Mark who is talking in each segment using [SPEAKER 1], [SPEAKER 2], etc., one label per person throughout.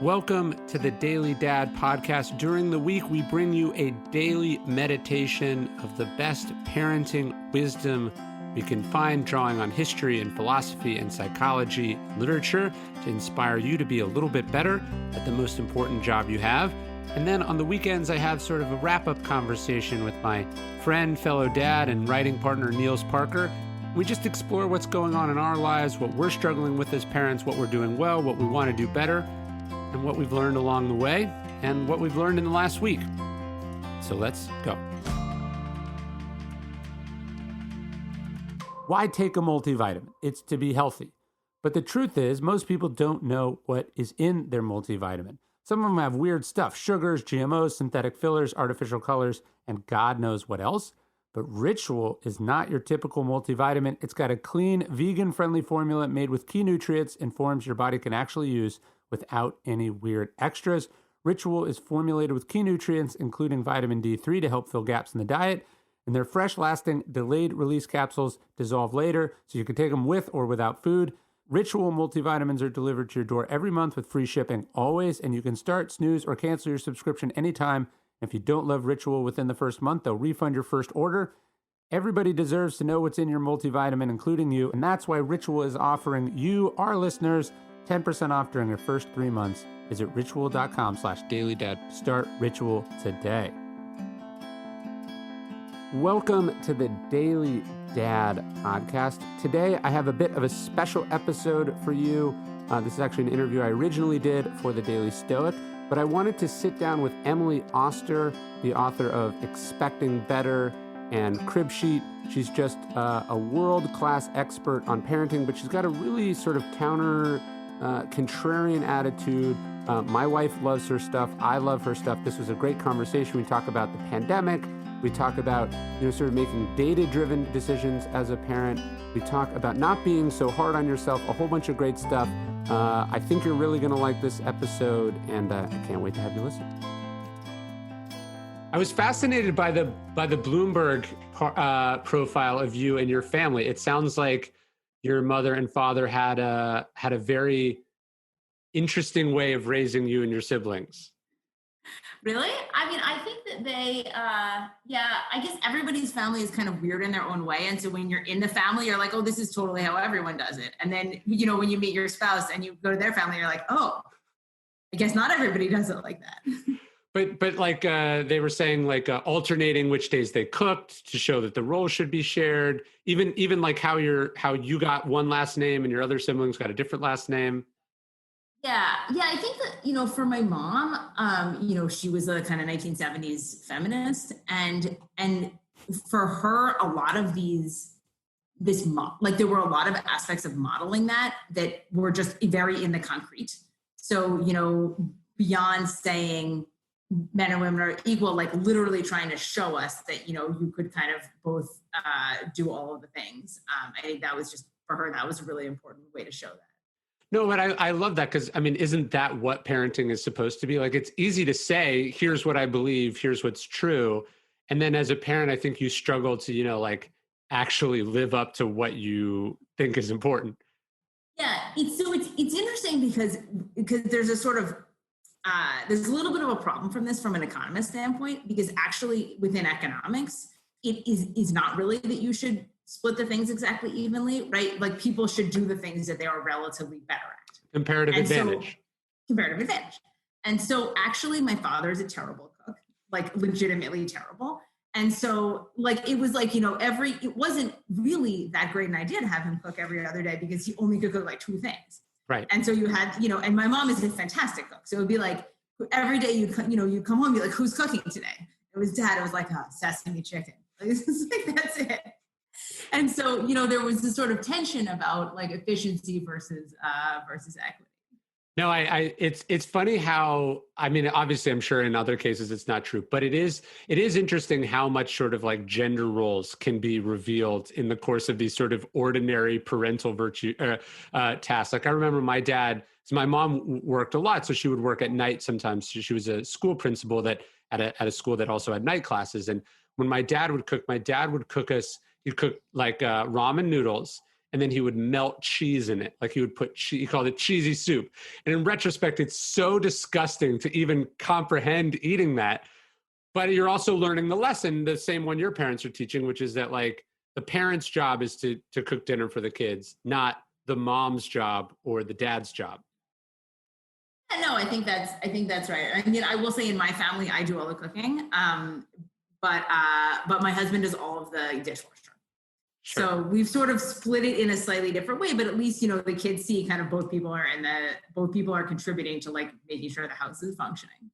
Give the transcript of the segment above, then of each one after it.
[SPEAKER 1] Welcome to the Daily Dad podcast. During the week, we bring you a daily meditation of the best parenting wisdom we can find, drawing on history and philosophy and psychology, literature, to inspire you to be a little bit better at the most important job you have. And then on the weekends, I have sort of a wrap-up conversation with my friend, fellow dad, and writing partner, Niels Parker. We just explore what's going on in our lives, what we're struggling with as parents, what we're doing well, what we want to do better, and what we've learned along the way, and what we've learned in the last week. So let's go. Why take a multivitamin? It's to be healthy. But the truth is, most people don't know what is in their multivitamin. Some of them have weird stuff: sugars, GMOs, synthetic fillers, artificial colors, and God knows what else. But Ritual is not your typical multivitamin. It's got a clean, vegan-friendly formula made with key nutrients and forms your body can actually use without any weird extras. Ritual is formulated with key nutrients, including vitamin D3 to help fill gaps in the diet. And their fresh-lasting, delayed-release capsules dissolve later, so you can take them with or without food. Ritual multivitamins are delivered to your door every month with free shipping always, and you can start, snooze, or cancel your subscription anytime. If you don't love Ritual within the first month, they'll refund your first order. Everybody deserves to know what's in your multivitamin, including you, and that's why Ritual is offering you, our listeners, 10% off during your first 3 months. Visit ritual.com/dailydad. Start Ritual today. Welcome to the Daily Dad podcast. Today, I have a bit of a special episode for you. This is actually an interview I originally did for the Daily Stoic, but I wanted to sit down with Emily Oster, the author of Expecting Better and Cribsheet. She's just a world-class expert on parenting, but she's got a really sort of contrarian attitude. My wife loves her stuff. I love her stuff. This was a great conversation. We talk about the pandemic. We talk about, sort of making data-driven decisions as a parent. We talk about not being so hard on yourself, a whole bunch of great stuff. I think you're really going to like this episode, and I can't wait to have you listen. I was fascinated by the Bloomberg profile of you and your family. It sounds like your mother and father had a very interesting way of raising you and your siblings.
[SPEAKER 2] Really? I mean, I think that they, I guess everybody's family is kind of weird in their own way. And so when you're in the family, you're like, oh, this is totally how everyone does it. And then, when you meet your spouse and you go to their family, you're like, oh, I guess not everybody does it like that.
[SPEAKER 1] But like they were saying, like alternating which days they cooked to show that the role should be shared. Even like how you got one last name and your other siblings got a different last name.
[SPEAKER 2] Yeah. I think that for my mom, she was a kind of 1970s feminist, and for her, a lot of there were a lot of aspects of modeling that were just very in the concrete. So beyond saying men and women are equal, like literally trying to show us that, you could kind of both do all of the things. I think that was just, for her, that was a really important way to show that.
[SPEAKER 1] No, but I love that because, isn't that what parenting is supposed to be? Like, it's easy to say, here's what I believe, here's what's true. And then as a parent, I think you struggle to, actually live up to what you think is important.
[SPEAKER 2] Yeah, it's interesting because there's a sort of, there's a little bit of a problem from an economist standpoint, because actually within economics, it is not really that you should split the things exactly evenly, right? Like people should do the things that they are relatively better at.
[SPEAKER 1] Comparative advantage.
[SPEAKER 2] And so actually my father is a terrible cook, like legitimately terrible. And so it was it wasn't really that great an idea to have him cook every other day because he only could cook like 2 things.
[SPEAKER 1] Right.
[SPEAKER 2] And so you had, and my mom is a fantastic cook. So it would be like every day you'd come home and be like, who's cooking today? It was Dad. It was like, sesame chicken. That's it. And so, there was this sort of tension about like efficiency versus equity.
[SPEAKER 1] No, it's funny how, obviously I'm sure in other cases it's not true, but it is interesting how much sort of like gender roles can be revealed in the course of these sort of ordinary parental virtue tasks. Like I remember my dad, so my mom worked a lot, so she would work at night sometimes. She was a school principal that at a school that also had night classes. And when my dad would cook us, he'd cook like ramen noodles. and then he would melt cheese in it. Like he would put cheese, he called it cheesy soup. And in retrospect, it's so disgusting to even comprehend eating that. But you're also learning the lesson, the same one your parents are teaching, which is that like the parent's job is to cook dinner for the kids, not the mom's job or the dad's job.
[SPEAKER 2] No, I think that's right. I mean, I will say in my family, I do all the cooking, but my husband does all of the dishwasher.
[SPEAKER 1] Sure.
[SPEAKER 2] So we've sort of split it in a slightly different way, but at least the kids see kind of both people are contributing to like making sure the house is functioning.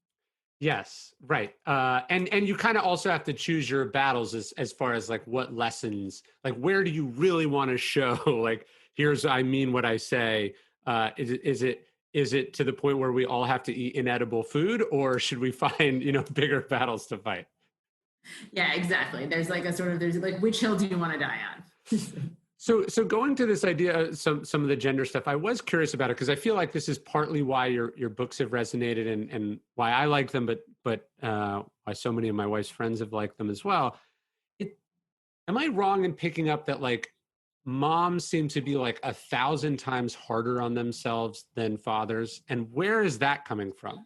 [SPEAKER 1] Yes, right. And you kind of also have to choose your battles as far as like what lessons, like where do you really want to show? Like, here's I mean what I say. Is it to the point where we all have to eat inedible food, or should we find bigger battles to fight?
[SPEAKER 2] Yeah, exactly. There's like which hill do you want to die on?
[SPEAKER 1] So going to this idea, some of the gender stuff, I was curious about it because I feel like this is partly why your books have resonated and why I like them, but why so many of my wife's friends have liked them as well. Am I wrong in picking up that like moms seem to be like 1,000 times harder on themselves than fathers, and where is that coming from?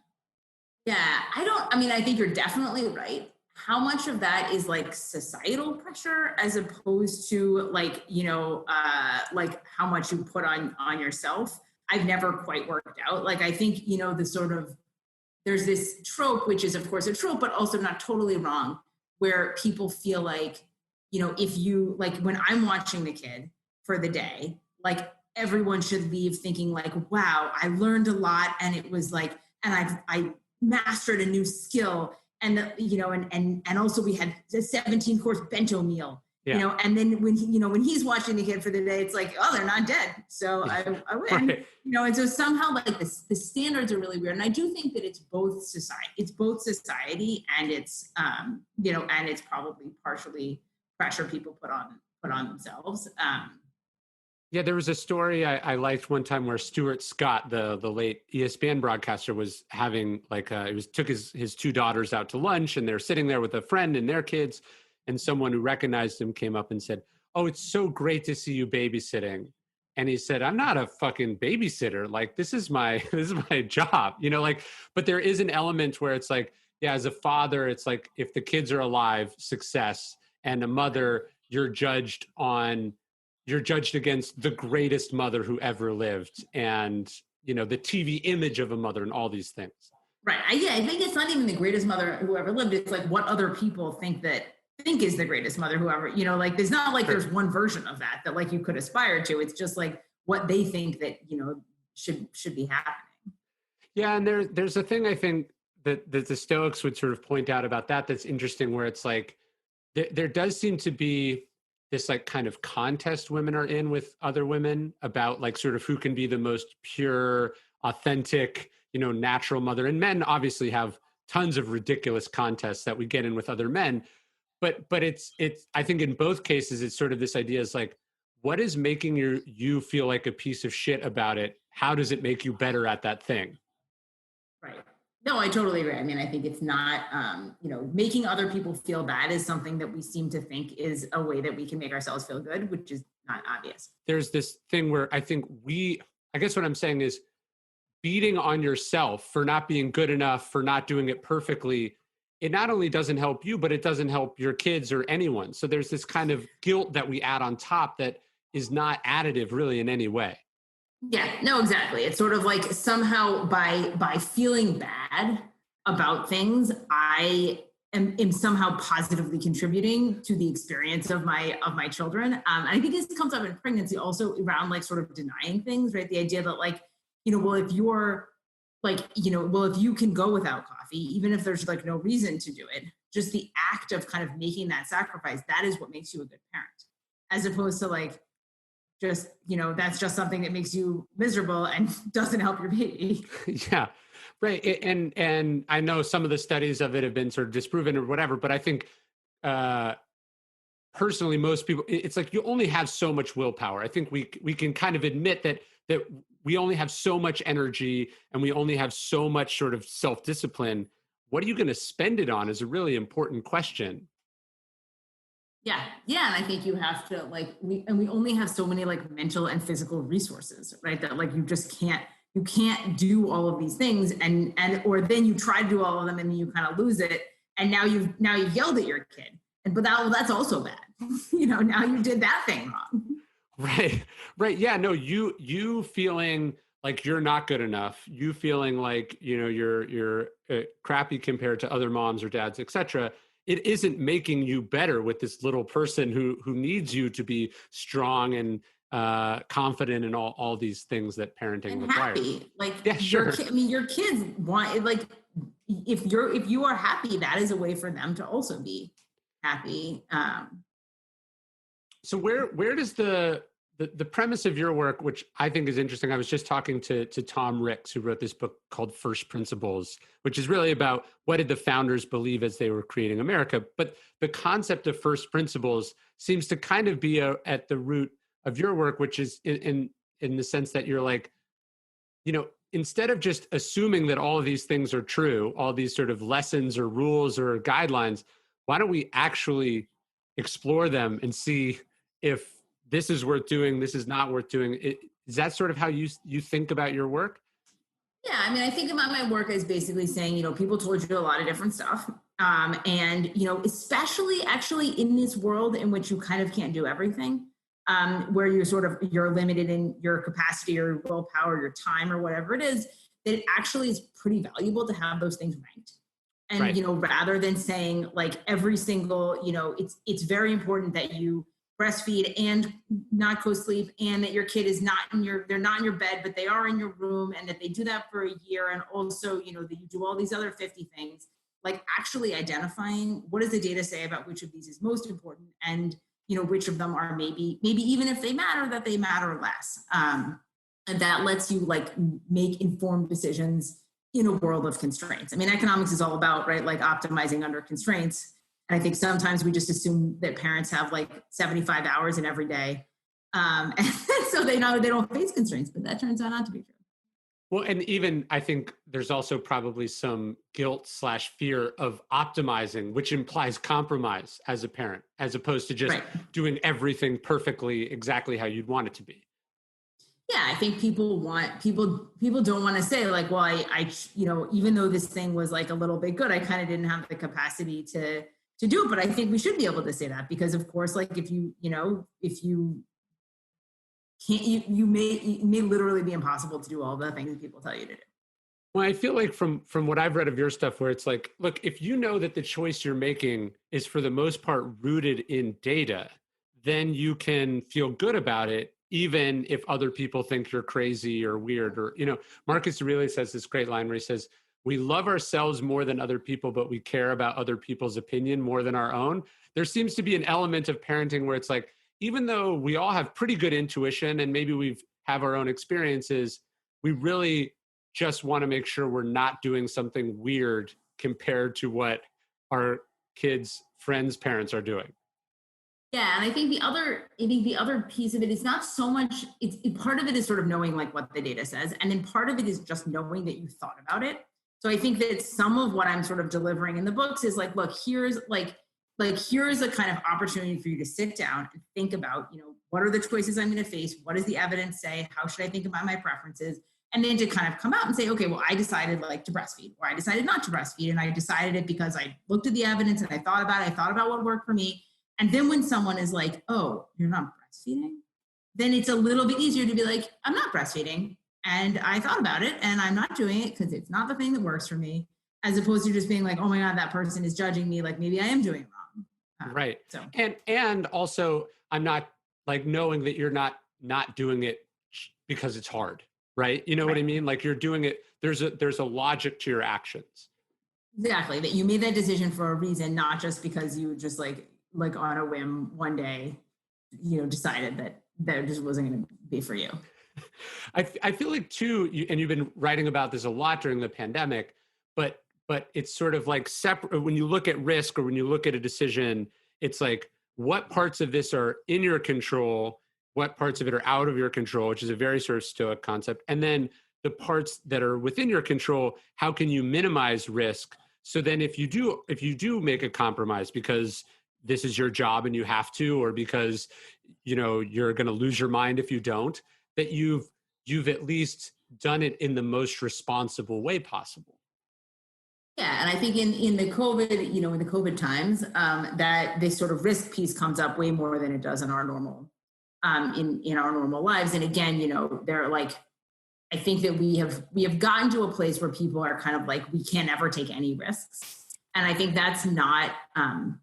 [SPEAKER 2] Yeah, I think you're definitely right. How much of that is like societal pressure as opposed to like how much you put on yourself? I've never quite worked out. Like, I think, the sort of, there's this trope, which is of course a trope, but also not totally wrong, where people feel like, if you, like when I'm watching the kid for the day, like everyone should leave thinking like, wow, I learned a lot. And it was like, and I mastered a new skill. And and also we had a 17-course bento meal,
[SPEAKER 1] Yeah.
[SPEAKER 2] and then when he's watching the kid for the day, it's like, oh, they're not dead, so I win.
[SPEAKER 1] Right.
[SPEAKER 2] And so somehow like the standards are really weird, and I do think that it's both society and it's and it's probably partially pressure people put on themselves.
[SPEAKER 1] Yeah, there was a story I liked one time where Stuart Scott, the late ESPN broadcaster, was having like took his two daughters out to lunch, and they're sitting there with a friend and their kids, and someone who recognized him came up and said, "Oh, it's so great to see you babysitting." And he said, "I'm not a fucking babysitter. Like this is my job, like." But there is an element where it's like, yeah, as a father, it's like if the kids are alive, success, and a mother, you're judged against the greatest mother who ever lived and the TV image of a mother and all these things.
[SPEAKER 2] Right. I think it's not even the greatest mother who ever lived. It's like what other people think is the greatest mother who ever, like there's not like there's one version of that like you could aspire to. It's just like what they think that should be happening.
[SPEAKER 1] Yeah, and there's a thing I think that the Stoics would sort of point out about that's interesting, where it's like there does seem to be this like kind of contest women are in with other women about like sort of who can be the most pure, authentic, natural mother. And men obviously have tons of ridiculous contests that we get in with other men. But it's I think in both cases, it's sort of this idea is like, what is making you feel like a piece of shit about it? How does it make you better at that thing?
[SPEAKER 2] Right. No, I totally agree. I mean, I think it's not, making other people feel bad is something that we seem to think is a way that we can make ourselves feel good, which is not obvious.
[SPEAKER 1] There's this thing where I think I guess what I'm saying is beating on yourself for not being good enough, for not doing it perfectly. It not only doesn't help you, but it doesn't help your kids or anyone. So there's this kind of guilt that we add on top that is not additive really in any way.
[SPEAKER 2] Yeah, no, exactly. It's sort of like somehow by feeling bad about things, I am somehow positively contributing to the experience of my children. And I think this comes up in pregnancy also around like sort of denying things, right? The idea that like, well, if you're like, if you can go without coffee, even if there's like no reason to do it, just the act of kind of making that sacrifice, that is what makes you a good parent, as opposed to like, just that's just something that makes you miserable and doesn't help your baby.
[SPEAKER 1] Yeah, right. And I know some of the studies of it have been sort of disproven or whatever, but I think personally, most people, it's like you only have so much willpower. I think we can kind of admit that we only have so much energy and we only have so much sort of self-discipline. What are you going to spend it on is a really important question.
[SPEAKER 2] Yeah. And I think you have to we only have so many like mental and physical resources, right? That like you can't do all of these things or then you try to do all of them and then you kind of lose it. And now you've yelled at your kid. That's also bad. Now you did that thing wrong.
[SPEAKER 1] Right. Right. Yeah. No, you feeling like you're not good enough, you feeling like, you're crappy compared to other moms or dads, etc. It isn't making you better with this little person who needs you to be strong and confident in all these things that parenting
[SPEAKER 2] And
[SPEAKER 1] requires.
[SPEAKER 2] happy. Like
[SPEAKER 1] Yeah, sure.
[SPEAKER 2] your kids want it, like if you are happy, that is a way for them to also be happy.
[SPEAKER 1] So where does the premise of your work, which I think is interesting, I was just talking to Tom Ricks, who wrote this book called First Principles, which is really about what did the founders believe as they were creating America. But the concept of first principles seems to kind of be at the root of your work, which is in the sense that you're like, instead of just assuming that all of these things are true, all these sort of lessons or rules or guidelines, why don't we actually explore them and see if this is worth doing, this is not worth doing? Is that sort of how you think about your work?
[SPEAKER 2] Yeah, I mean, I think about my work as basically saying, people told you a lot of different stuff. And, especially actually in this world in which you kind of can't do everything, where you're limited in your capacity or willpower, your time or whatever it is, that it actually is pretty valuable to have those things ranked. And,
[SPEAKER 1] Right.
[SPEAKER 2] Rather than saying like every single, it's very important that you breastfeed and not co-sleep, and that your kid is they're not in your bed, but they are in your room, and that they do that for a year. And also, that you do all these other 50 things, like actually identifying what does the data say about which of these is most important, and, which of them are maybe even if they matter, that they matter less. And that lets you like make informed decisions in a world of constraints. I mean, economics is all about, right, like optimizing under constraints. And I think sometimes we just assume that parents have like 75 hours in every day. And so they know they don't face constraints, but that turns out not to be true.
[SPEAKER 1] Well, and even I think there's also probably some guilt/fear of optimizing, which implies compromise as a parent, as opposed to just
[SPEAKER 2] Right.
[SPEAKER 1] doing everything perfectly exactly how you'd want it to be.
[SPEAKER 2] Yeah, I think people don't want to say like, well, I even though this thing was like a little bit good, I kind of didn't have the capacity to do it. But I think we should be able to say that, because of course, like if you can't, it may literally be impossible to do all the things people tell you to do.
[SPEAKER 1] Well, I feel like from what I've read of your stuff, where it's like, look, if you know that the choice you're making is for the most part rooted in data, then you can feel good about it, even if other people think you're crazy or weird. Or, Marcus Aurelius has this great line where he says, we love ourselves more than other people, but we care about other people's opinion more than our own. There seems to be an element of parenting where it's like, even though we all have pretty good intuition and maybe we have our own experiences, we really just want to make sure we're not doing something weird compared to what our kids' friends' parents are doing.
[SPEAKER 2] Yeah, and I think the other piece of it is not so much. Part of it is sort of knowing like what the data says, and then part of it is just knowing that you thought about it. So I think that some of what I'm sort of delivering in the books is like, look, here's here's a kind of opportunity for you to sit down and think about, what are the choices I'm going to face? What does the evidence say? How should I think about my preferences? And then to kind of come out and say, okay, well, I decided like to breastfeed, or I decided not to breastfeed, and I decided it because I looked at the evidence and I thought about it. I thought about what worked for me. And then when someone is like, oh, you're not breastfeeding, then it's a little bit easier to be like, I'm not breastfeeding. And I thought about it and I'm not doing it because it's not the thing that works for me, as opposed to just being like, oh my God, that person is judging me. Like maybe I am doing it wrong.
[SPEAKER 1] Right.
[SPEAKER 2] So,
[SPEAKER 1] And also I'm not like knowing that you're not doing it because it's hard. Right. You know what I mean? Like you're doing it. There's a logic to your actions.
[SPEAKER 2] Exactly. That you made that decision for a reason, not just because you just like on a whim one day, decided that just wasn't going to be for you.
[SPEAKER 1] I feel like too, and you've been writing about this a lot during the pandemic, but it's sort of like separate. When you look at risk or when you look at a decision, it's like what parts of this are in your control, what parts of it are out of your control, which is a very sort of Stoic concept. And then the parts that are within your control, how can you minimize risk? So then if you do make a compromise because
[SPEAKER 3] this is your job and you have to, or because, you're going to lose your mind if you don't, that you've at least done it in the most responsible way possible.
[SPEAKER 2] Yeah, and I think in the COVID, in the COVID times, that this sort of risk piece comes up way more than it does in our normal, in our normal lives. And again, they're like, I think that we have gotten to a place where people are kind of like, we can't ever take any risks, and I think that's not, I'm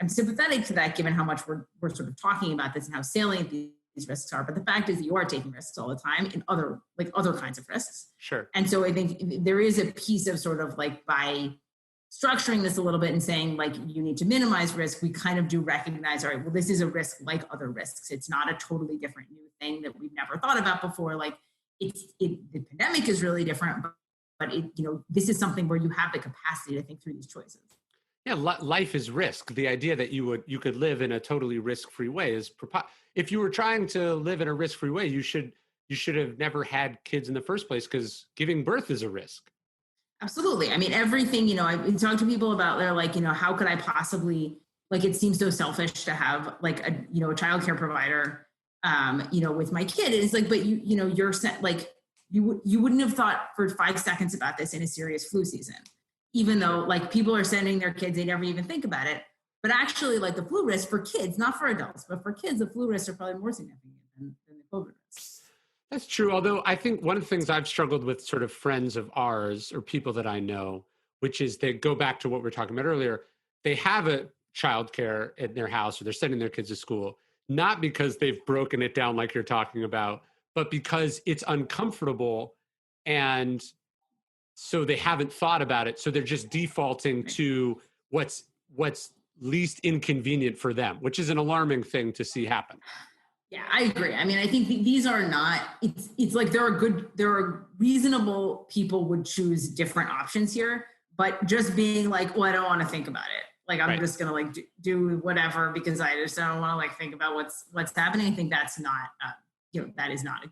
[SPEAKER 2] sympathetic to that, given how much we're sort of talking about this and how salient these risks are. But the fact is that you are taking risks all the time in other kinds of risks.
[SPEAKER 3] Sure.
[SPEAKER 2] And so I think there is a piece of sort of like, by structuring this a little bit and saying like, you need to minimize risk, we kind of do recognize, all right, well, this is a risk like other risks. It's not a totally different new thing that we've never thought about before. Like the pandemic is really different, but this is something where you have the capacity to think through these choices.
[SPEAKER 3] Yeah, life is risk. The idea that you could live in a totally risk-free way is if you were trying to live in a risk-free way, you should have never had kids in the first place, because giving birth is a risk.
[SPEAKER 2] Absolutely. I mean, everything, I talk to people about, they're like, how could I possibly, like, it seems so selfish to have like a childcare provider, with my kid. And it's like, but you're set, like, you wouldn't have thought for 5 seconds about this in a serious flu season, even though like people are sending their kids, they never even think about it. But actually, like, the flu risks for kids, not for adults, but for kids, the flu risks are probably more significant than the COVID risks.
[SPEAKER 3] That's true. Although I think one of the things I've struggled with, sort of friends of ours or people that I know, which is they go back to what we were talking about earlier. They have a childcare at their house, or they're sending their kids to school, not because they've broken it down like you're talking about, but because it's uncomfortable. And so they haven't thought about it. So they're just defaulting to what's least inconvenient for them, which is an alarming thing to see happen.
[SPEAKER 2] Yeah, I agree. I mean, I think these are not, it's like there are reasonable people would choose different options here, but just being like, well, I don't want to think about it. Like, I'm just going to like do whatever because I just don't want to like think about what's happening. I think that's not, that is not a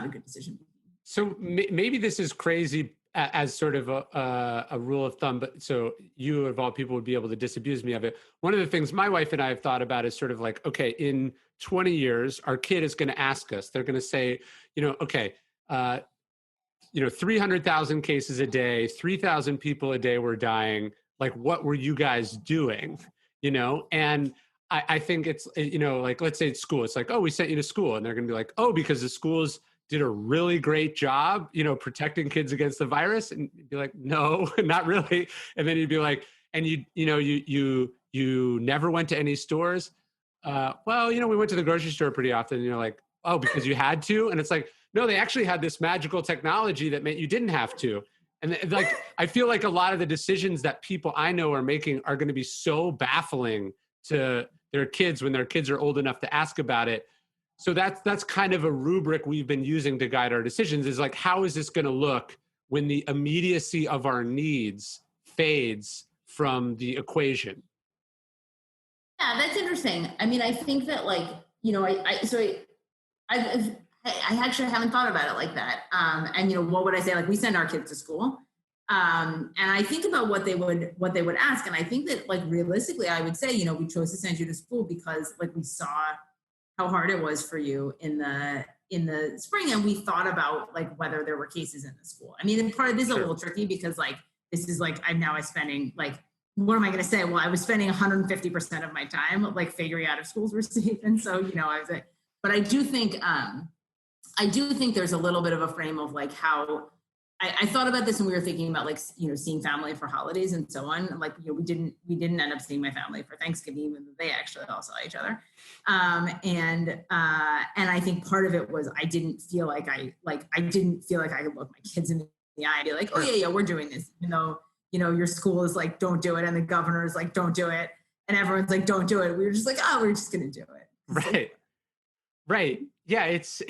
[SPEAKER 2] good decision.
[SPEAKER 3] So maybe this is crazy as sort of a rule of thumb, but so you of all people would be able to disabuse me of it. One of the things my wife and I have thought about is sort of like, okay, in 20 years, our kid is going to ask us, they're going to say, 300,000 cases a day, 3,000 people a day were dying. Like, what were you guys doing? And I think it's, like, let's say it's school. It's like, oh, we sent you to school. And they're going to be like, oh, because the schools did a really great job, protecting kids against the virus. And you'd be like, no, not really. And then you'd be like, and you never went to any stores. Well, we went to the grocery store pretty often. And you're like, oh, because you had to? And it's like, no, they actually had this magical technology that meant you didn't have to. And like, I feel like a lot of the decisions that people I know are making are going to be so baffling to their kids when their kids are old enough to ask about it. So that's kind of a rubric we've been using to guide our decisions, is like, how is this going to look when the immediacy of our needs fades from the equation?
[SPEAKER 2] Yeah, that's interesting. I mean, I think that like, I actually haven't thought about it like that. And what would I say? Like, we send our kids to school, and I think about what they would ask, and I think that like realistically, I would say, we chose to send you to school because like we saw how hard it was for you in the spring, and we thought about like whether there were cases in the school. I mean, and part of this is a little tricky because like this is like I'm spending like, what am I going to say? Well, I was spending 150% of my time like figuring out if schools were safe, and so I was like, but I do think there's a little bit of a frame of like how I thought about this when we were thinking about like seeing family for holidays and so on. Like we didn't end up seeing my family for Thanksgiving, even though they actually all saw each other. And I think part of it was I didn't feel like I could look my kids in the eye and be like, oh yeah, we're doing this, even though your school is like, don't do it, and the governor is like, don't do it, and everyone's like, don't do it. We were just like, oh, we're just gonna do it.
[SPEAKER 3] Right. Yeah. It's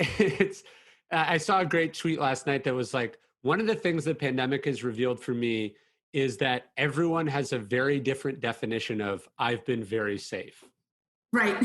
[SPEAKER 3] I saw a great tweet last night that was like, one of the things the pandemic has revealed for me is that everyone has a very different definition of I've been very safe.
[SPEAKER 2] Right.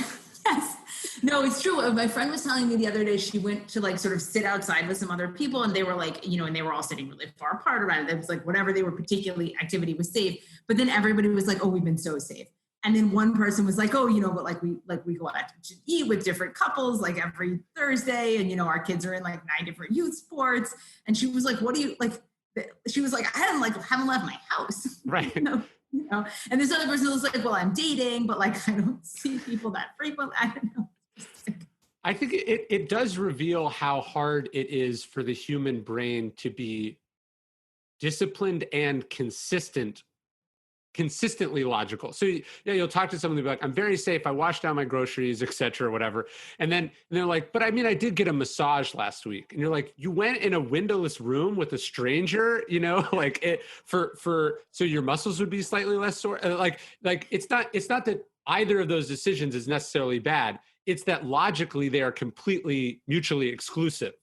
[SPEAKER 2] Yes. No, it's true. My friend was telling me the other day, she went to like sort of sit outside with some other people, and they were like, and they were all sitting really far apart around it. It was like whatever they were particularly activity was safe. But then everybody was like, oh, we've been so safe. And then one person was like, oh, but we go out to eat with different couples like every Thursday. And, our kids are in like 9 different youth sports. And she was like, what do you like? She was like, I haven't left my house.
[SPEAKER 3] Right.
[SPEAKER 2] And this other person was like, well, I'm dating, but like, I don't see people that frequently. I don't know.
[SPEAKER 3] I think it does reveal how hard it is for the human brain to be disciplined and consistently logical. So you'll talk to someone, like, I'm very safe, I washed down my groceries, etc., or whatever. And then they're like, but I mean, I did get a massage last week. And you're like, you went in a windowless room with a stranger, like so your muscles would be slightly less sore. Like it's not that either of those decisions is necessarily bad. It's that logically they are completely mutually exclusive.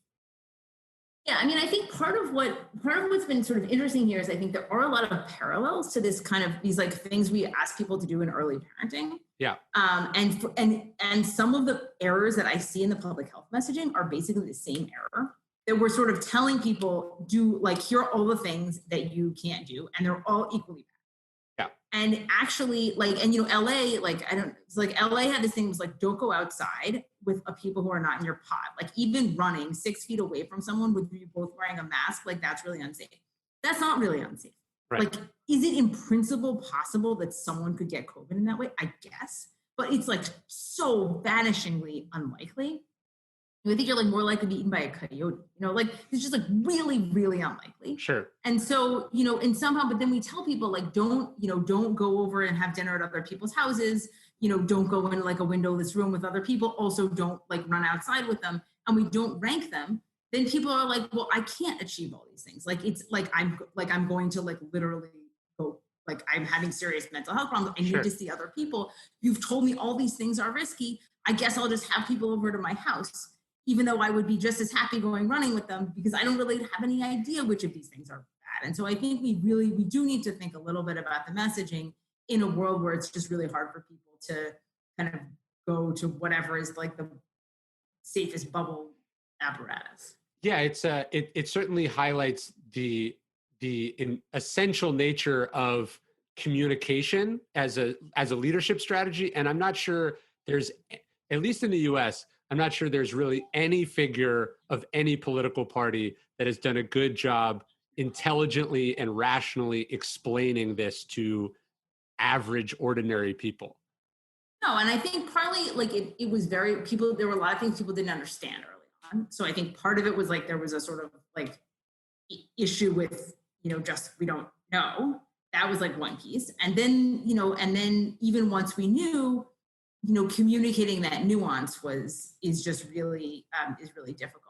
[SPEAKER 2] Yeah, I mean, I think part of what's been sort of interesting here is I think there are a lot of parallels to this kind of these like things we ask people to do in early parenting.
[SPEAKER 3] Yeah.
[SPEAKER 2] And some of the errors that I see in the public health messaging are basically the same error that we're sort of telling people here are all the things that you can't do, and they're all equally bad. And actually, LA, LA had this thing was like, don't go outside with people who are not in your pod. Like even running 6 feet away from someone with you both wearing a mask, like that's really unsafe. That's not really unsafe.
[SPEAKER 3] Right.
[SPEAKER 2] Like, is it in principle possible that someone could get COVID in that way? I guess, but it's like so vanishingly unlikely. I think you're like more likely to be eaten by a coyote, it's just like really, really unlikely.
[SPEAKER 3] Sure.
[SPEAKER 2] And so, and somehow, but then we tell people like, don't go over and have dinner at other people's houses, don't go in like a windowless room with other people. Also don't like run outside with them, and we don't rank them. Then people are like, well, I can't achieve all these things. Like, it's like, I'm going to like literally go, like I'm having serious mental health problems. I need to see other people. You've told me all these things are risky. I guess I'll just have people over to my house, even though I would be just as happy going running with them, because I don't really have any idea which of these things are bad. And so I think we do need to think a little bit about the messaging in a world where it's just really hard for people to kind of go to whatever is like the safest bubble apparatus.
[SPEAKER 3] Yeah, it certainly highlights the essential nature of communication as a leadership strategy. And I'm not sure there's, at least in the US, I'm not sure there's really any figure of any political party that has done a good job intelligently and rationally explaining this to average, ordinary people.
[SPEAKER 2] No, and I think partly like it was there were a lot of things people didn't understand early on. So I think part of it was like there was a sort of like issue with, just we don't know. That was like one piece. And then, even once we knew, communicating that nuance is just really difficult.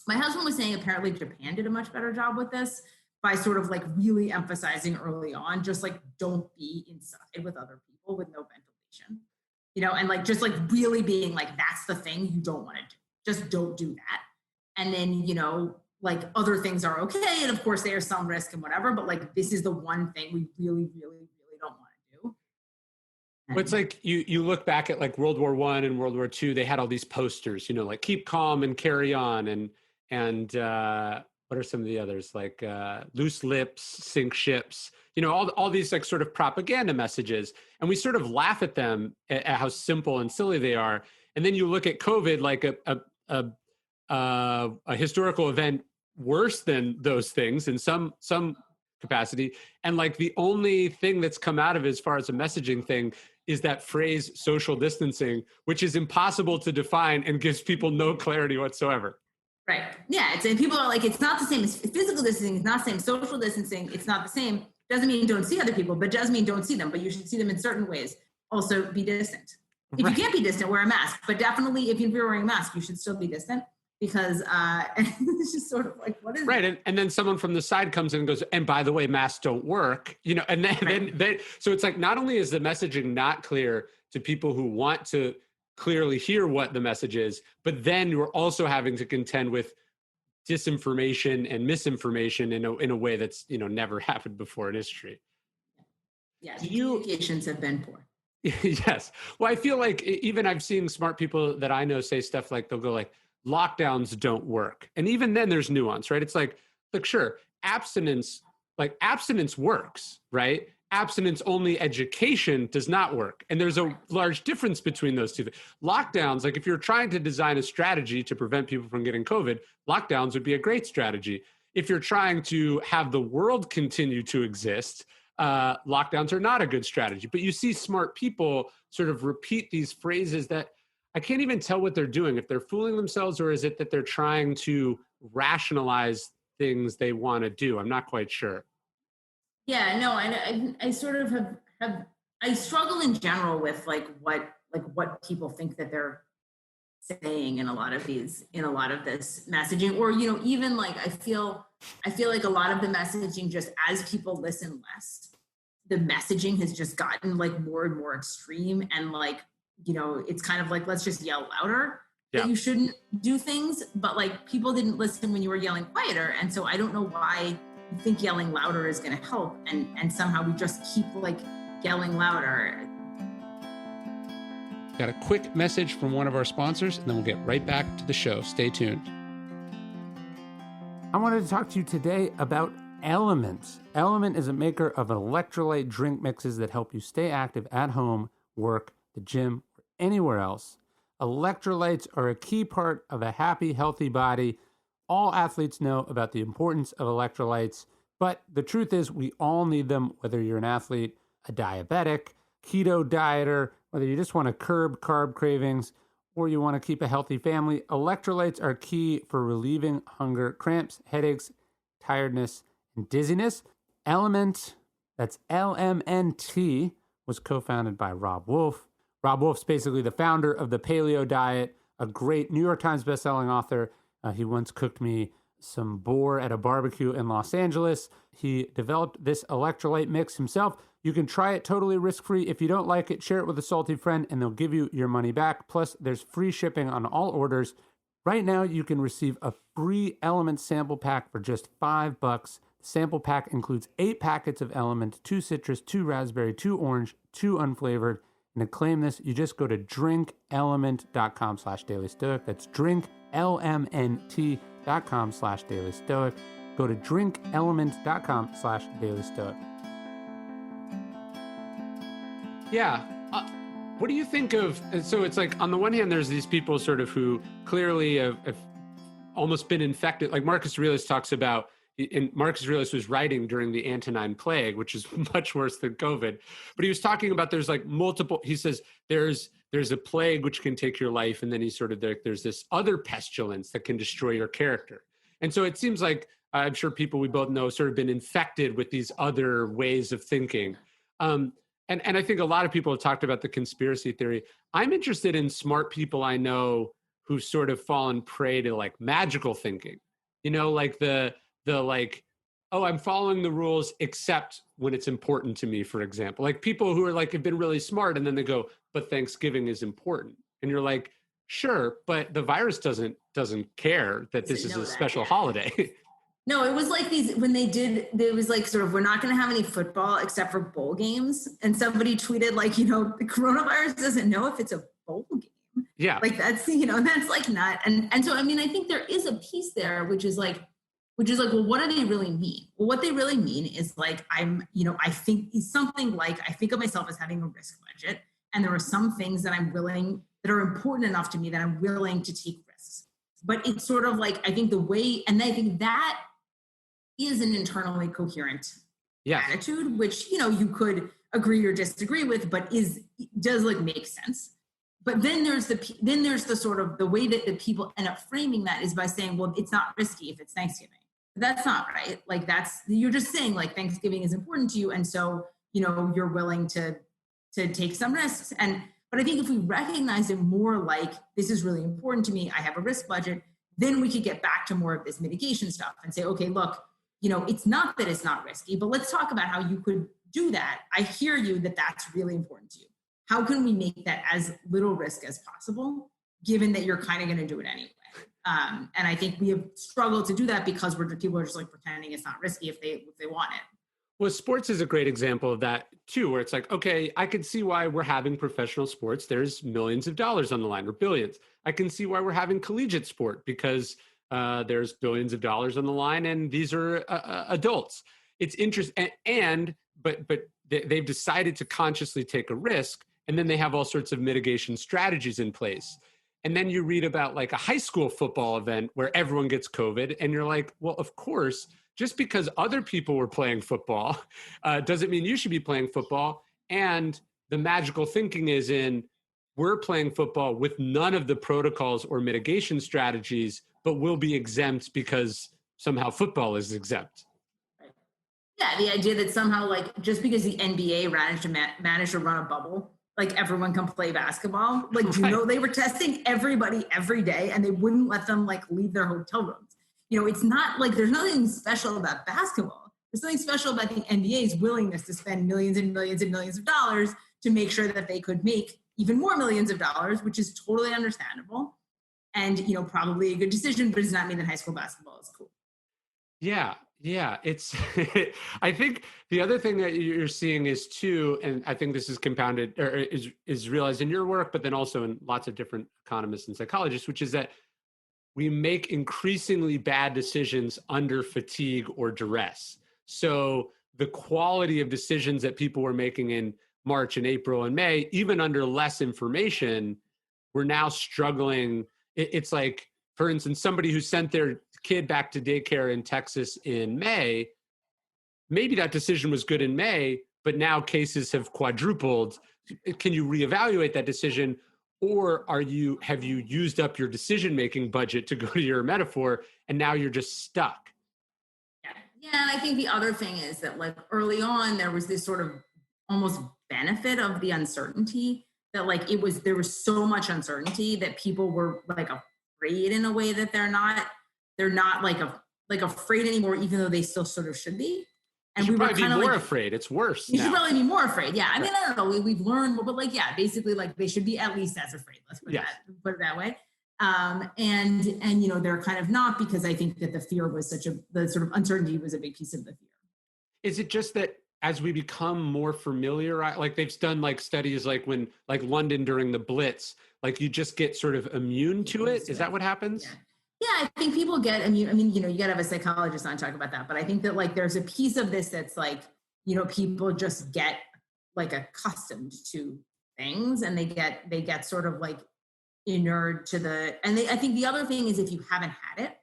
[SPEAKER 2] My husband was saying apparently Japan did a much better job with this by sort of like really emphasizing early on, just like don't be inside with other people with no ventilation, and like just like really being like, that's the thing you don't want to do. Just don't do that. And then, like other things are okay. And of course there's some risk and whatever, but like this is the one thing we really, really, really don't want to do.
[SPEAKER 3] Well, it's like you look back at like World War I and World War II, they had all these posters, like keep calm and carry on. And what are some of the others? Like loose lips, sink ships, all these like sort of propaganda messages. And we sort of laugh at them at how simple and silly they are. And then you look at COVID like a historical event worse than those things in some capacity. And like the only thing that's come out of it as far as a messaging thing is that phrase social distancing, which is impossible to define and gives people no clarity whatsoever.
[SPEAKER 2] Right. Yeah. And people are like, it's not the same as physical distancing. It's not the same. Social distancing. It's not the same. Doesn't mean don't see other people, but does mean don't see them. But you should see them in certain ways. Also be distant. If you can't be distant, wear a mask. But definitely if you're wearing a mask, you should still be distant. Because it's just sort of like, what is
[SPEAKER 3] right? And then someone from the side comes in and goes, and by the way, masks don't work, and then so it's like, not only is the messaging not clear to people who want to clearly hear what the message is, but then you're also having to contend with disinformation and misinformation in a way that's, never happened before in history.
[SPEAKER 2] Yeah, communications have been poor.
[SPEAKER 3] Yes. Well, I feel like even I've seen smart people that I know say stuff like they'll go like lockdowns don't work. And even then there's nuance, right? It's like, look, sure, abstinence, like abstinence works, right? Abstinence only education does not work. And there's a large difference between those two. Lockdowns, like if you're trying to design a strategy to prevent people from getting COVID, lockdowns would be a great strategy. If you're trying to have the world continue to exist, lockdowns are not a good strategy. But you see smart people sort of repeat these phrases that I can't even tell what they're doing. If they're fooling themselves, or is it that they're trying to rationalize things they want to do? I'm not quite sure.
[SPEAKER 2] Yeah, no, I sort of have I struggle in general with what people think that they're saying in a lot of this messaging, or even like I feel like a lot of the messaging, just as people listen less, the messaging has just gotten like more and more extreme, and like it's kind of like, let's just yell louder that
[SPEAKER 3] Yeah.
[SPEAKER 2] you shouldn't do things, but like people didn't listen when you were yelling quieter, and so I don't know why you think yelling louder is going to help, and somehow we just keep like yelling louder.
[SPEAKER 1] Got a quick message from one of our sponsors, and then we'll get right back to the show. Stay tuned. I wanted to talk to you today about LMNT. LMNT is a maker of electrolyte drink mixes that help you stay active at home, work, the gym, or anywhere else. Electrolytes are a key part of a happy, healthy body. All athletes know about the importance of electrolytes, but the truth is we all need them, whether you're an athlete, a diabetic, keto dieter, whether you just want to curb carb cravings, or you want to keep a healthy family. Electrolytes are key for relieving hunger, cramps, headaches, tiredness, and dizziness. LMNT, that's LMNT, was co-founded by Rob Wolf. Rob Wolf's basically the founder of the paleo diet, a great New York Times bestselling author. He once cooked me some boar at a barbecue in Los Angeles. He developed this electrolyte mix himself. You can try it totally risk-free. If you don't like it, share it with a salty friend and they'll give you your money back. Plus, there's free shipping on all orders. Right now, you can receive a free LMNT sample pack for just $5. The sample pack includes 8 packets of LMNT, 2 citrus, 2 raspberry, 2 orange, 2 unflavored. And to claim this, you just go to drinklmnt.com/dailystoic. That's drinklmnt.com/dailystoic. Go to drinklmnt.com/dailystoic.
[SPEAKER 3] Yeah. What do you think of, so it's like, on the one hand, there's these people sort of who clearly have almost been infected. Like Marcus Aurelius talks about, and Marcus Aurelius was writing during the Antonine Plague, which is much worse than COVID. But he was talking about there's like multiple, he says there's a plague which can take your life. And then he's sort of there's this other pestilence that can destroy your character. And so it seems like, I'm sure people we both know sort of been infected with these other ways of thinking. And I think a lot of people have talked about the conspiracy theory. I'm interested in smart people I know who've sort of fallen prey to like magical thinking, like the like, oh, I'm following the rules except when it's important to me, for example. Like people who are like have been really smart and then they go, but Thanksgiving is important. And you're like, sure, but the virus doesn't care that this is a special holiday.
[SPEAKER 2] No, it was like it was like sort of, we're not going to have any football except for bowl games. And somebody tweeted like, the coronavirus doesn't know if it's a bowl game.
[SPEAKER 3] Yeah.
[SPEAKER 2] Like that's, that's like not. And so, I mean, I think there is a piece there, which is like, well, what do they really mean? Well, what they really mean is like, I think something like, I think of myself as having a risk budget. And there are some things that that are important enough to me that I'm willing to take risks. But it's sort of like, I think and I think that is an internally coherent attitude, which, you could agree or disagree with, but does like make sense. But then there's the sort of the way that the people end up framing that is by saying, well, it's not risky if it's Thanksgiving. But that's not right. Like you're just saying like Thanksgiving is important to you. And so, you're willing to take some risks. But I think if we recognize it more like, this is really important to me, I have a risk budget, then we could get back to more of this mitigation stuff and say, okay, look, it's not that it's not risky, but let's talk about how you could do that. I hear you that that's really important to you. How can we make that as little risk as possible, given that you're kind of going to do it anyway? And I think we have struggled to do that because people are just like pretending it's not risky if they want it.
[SPEAKER 3] Well, sports is a great example of that too, where it's like, okay, I can see why we're having professional sports. There's millions of dollars on the line or billions. I can see why we're having collegiate sport because there's billions of dollars on the line, and these are adults. It's interesting, but they've decided to consciously take a risk, and then they have all sorts of mitigation strategies in place. And then you read about like a high school football event where everyone gets COVID, and you're like, well, of course, just because other people were playing football doesn't mean you should be playing football. And the magical thinking is in we're playing football with none of the protocols or mitigation strategies, but we'll be exempt because somehow football is exempt.
[SPEAKER 2] Yeah, the idea that somehow, like, just because the NBA managed to run a bubble, like everyone can play basketball. Like, do you know they were testing everybody every day, and they wouldn't let them like leave their hotel rooms. You know, it's not like there's nothing special about basketball. There's something special about the NBA's willingness to spend millions and millions and millions of dollars to make sure that they could make even more millions of dollars, which is totally understandable, and you know, probably a good decision, but it does not mean that high school basketball is cool.
[SPEAKER 3] Yeah, yeah. It's I think the other thing that you're seeing is too, and I think this is compounded or is realized in your work, but then also in lots of different economists and psychologists, which is that we make increasingly bad decisions under fatigue or duress. So the quality of decisions that people were making in March and April and May, even under less information, we're now struggling. It's like, for instance, somebody who sent their kid back to daycare in Texas in May, maybe that decision was good in May, but now cases have quadrupled. Can you reevaluate that decision? Or have you used up your decision-making budget, to go to your metaphor, and now you're just stuck?
[SPEAKER 2] Yeah, and I think the other thing is that like early on, there was this sort of almost benefit of the uncertainty that like there was so much uncertainty that people were like afraid in a way that they're not like afraid anymore, even though they still sort of should be.
[SPEAKER 3] And we were kind of more afraid. It's worse.
[SPEAKER 2] You should probably be more afraid. Yeah. I mean, I don't know. We've learned, but like, yeah, basically like they should be at least as afraid. Let's put it that way. And you know, they're kind of not, because I think that the fear was the sort of uncertainty was a big piece of the fear.
[SPEAKER 3] Is it just that as we become more familiar, like they've done like studies like when like London during the Blitz, like you just get sort of immune to it? Is that what happens?
[SPEAKER 2] Yeah. Yeah, I think people get immune. I mean, you know, you got to have a psychologist on talk about that. But I think that like there's a piece of this that's like, you know, people just get like accustomed to things, and they get sort of like inured to I think the other thing is if you haven't had it,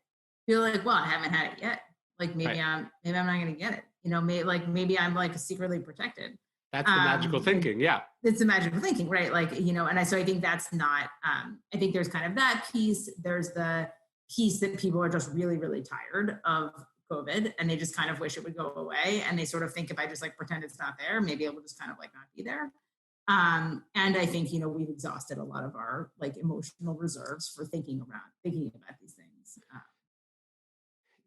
[SPEAKER 2] you're like, well, I haven't had it yet. Like maybe I'm not going to get it. You know, maybe I'm like secretly protected.
[SPEAKER 3] That's the magical thinking. Yeah.
[SPEAKER 2] It's the magical thinking, right? Like, you know, so I think that's not, I think there's kind of that piece. There's the piece that people are just really, really tired of COVID, and they just kind of wish it would go away. And they sort of think if I just like pretend it's not there, maybe it will just kind of like not be there. And I think, you know, we've exhausted a lot of our like emotional reserves for thinking about these things.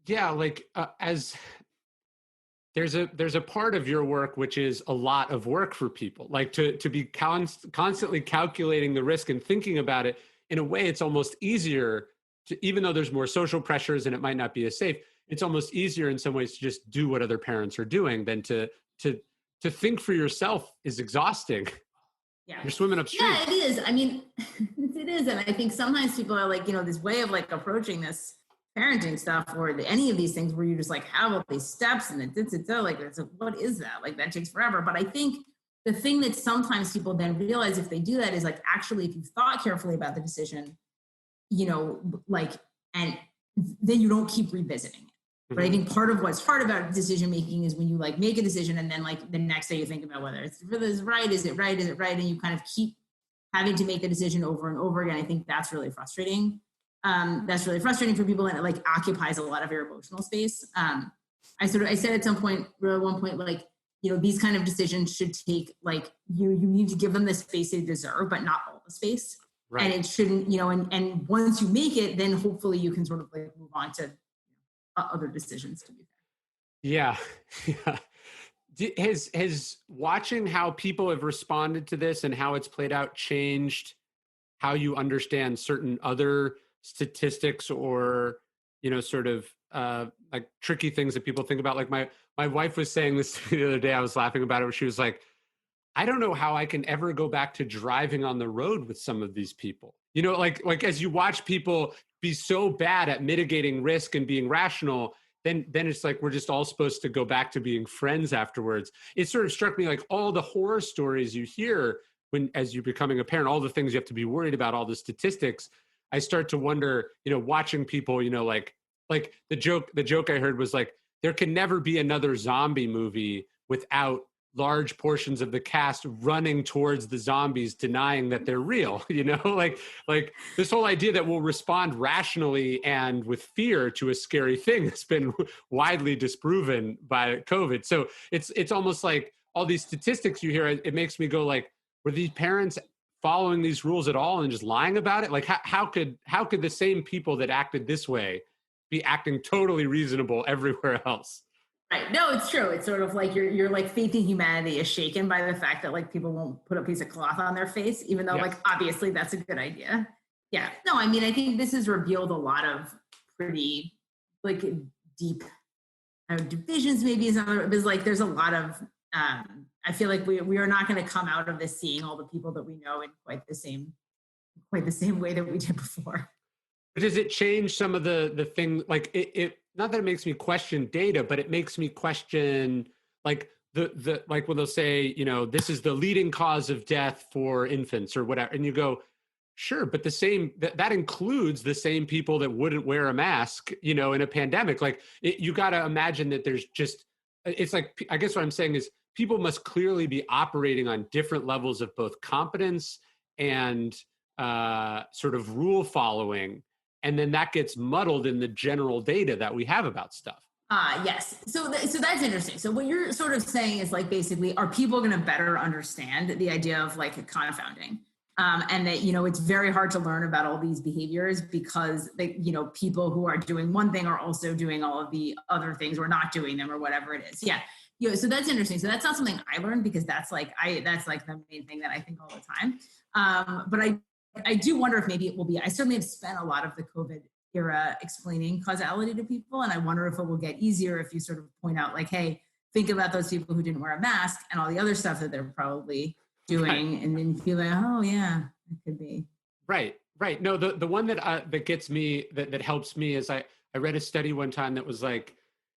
[SPEAKER 3] Yeah. Like as there's a part of your work, which is a lot of work for people, like to be constantly calculating the risk and thinking about it. In a way, it's almost easier even though there's more social pressures and it might not be as safe, it's almost easier in some ways to just do what other parents are doing than to think for yourself is exhausting.
[SPEAKER 2] Yeah.
[SPEAKER 3] You're swimming upstream.
[SPEAKER 2] Yeah, it is. I mean, it is. And I think sometimes people are like, you know, this way of like approaching this parenting stuff or any of these things where you just like have all these steps and what is that? Like that takes forever. But I think the thing that sometimes people then realize if they do that is like, actually, if you've thought carefully about the decision, you know, like, and then you don't keep revisiting it. But I think part of what's hard about decision making is when you like make a decision and then like the next day you think about whether it's really right, is it right, and you kind of keep having to make the decision over and over again. I think that's really frustrating. That's really frustrating for people, and it like occupies a lot of your emotional space. I said at one point, like, you know, these kind of decisions should take like you need to give them the space they deserve, but not all the space. Right. And it shouldn't, you know, and once you make it, then hopefully you can sort of like move on to other decisions to be fair.
[SPEAKER 3] Yeah. Has watching how people have responded to this and how it's played out changed how you understand certain other statistics or sort of like tricky things that people think about. Like my wife was saying this the other day, I was laughing about it, where she was like, I don't know how I can ever go back to driving on the road with some of these people. Like as you watch people be so bad at mitigating risk and being rational, then it's like we're just all supposed to go back to being friends afterwards. It sort of struck me like all the horror stories you hear as you're becoming a parent, all the things you have to be worried about, all the statistics. I start to wonder, watching people, like the joke I heard was like, there can never be another zombie movie without large portions of the cast running towards the zombies, denying that they're real. Like this whole idea that we'll respond rationally and with fear to a scary thing has been widely disproven by COVID. So it's almost like all these statistics you hear, it makes me go like, were these parents following these rules at all and just lying about it? Like how could the same people that acted this way be acting totally reasonable everywhere else?
[SPEAKER 2] Right. No, it's true. It's sort of like your like faith in humanity is shaken by the fact that like people won't put a piece of cloth on their face, even though like obviously that's a good idea. Yeah. No, I mean, I think this has revealed a lot of pretty like deep divisions. Maybe is another, because like there's a lot of I feel like we are not going to come out of this seeing all the people that we know in quite the same way that we did before.
[SPEAKER 3] But does it change some of the thing? Like it not that it makes me question data, but it makes me question like the like when they'll say, this is the leading cause of death for infants or whatever, and you go, sure, but the same that includes the same people that wouldn't wear a mask, in a pandemic. Like you got to imagine that there's just, it's like, I guess what I'm saying is people must clearly be operating on different levels of both competence and sort of rule following. And then that gets muddled in the general data that we have about stuff.
[SPEAKER 2] Yes. So that's interesting. So what you're sort of saying is like, basically, are people going to better understand the idea of like confounding? And that, it's very hard to learn about all these behaviors because people who are doing one thing are also doing all of the other things or not doing them or whatever it is. Yeah. So that's interesting. So that's not something I learned because that's like the main thing that I think all the time. But I do wonder if maybe it will be, I certainly have spent a lot of the COVID era explaining causality to people. And I wonder if it will get easier if you sort of point out like, hey, think about those people who didn't wear a mask and all the other stuff that they're probably doing. Right. And then feel like, oh yeah, it could be.
[SPEAKER 3] Right. No, the one that gets me, that helps me is I read a study one time that was like,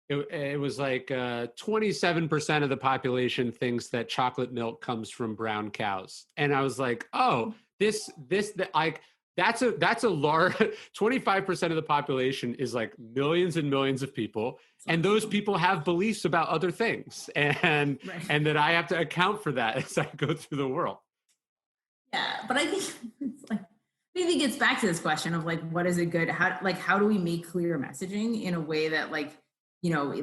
[SPEAKER 3] it was like 27% of the population thinks that chocolate milk comes from brown cows. And I was like, oh, that's a large 25% of the population is like millions and millions of people. And those people have beliefs about other things. And that I have to account for that as I go through the world.
[SPEAKER 2] Yeah. But I think it's like, maybe it gets back to this question of like, what is a good, how do we make clear messaging in a way that like, how do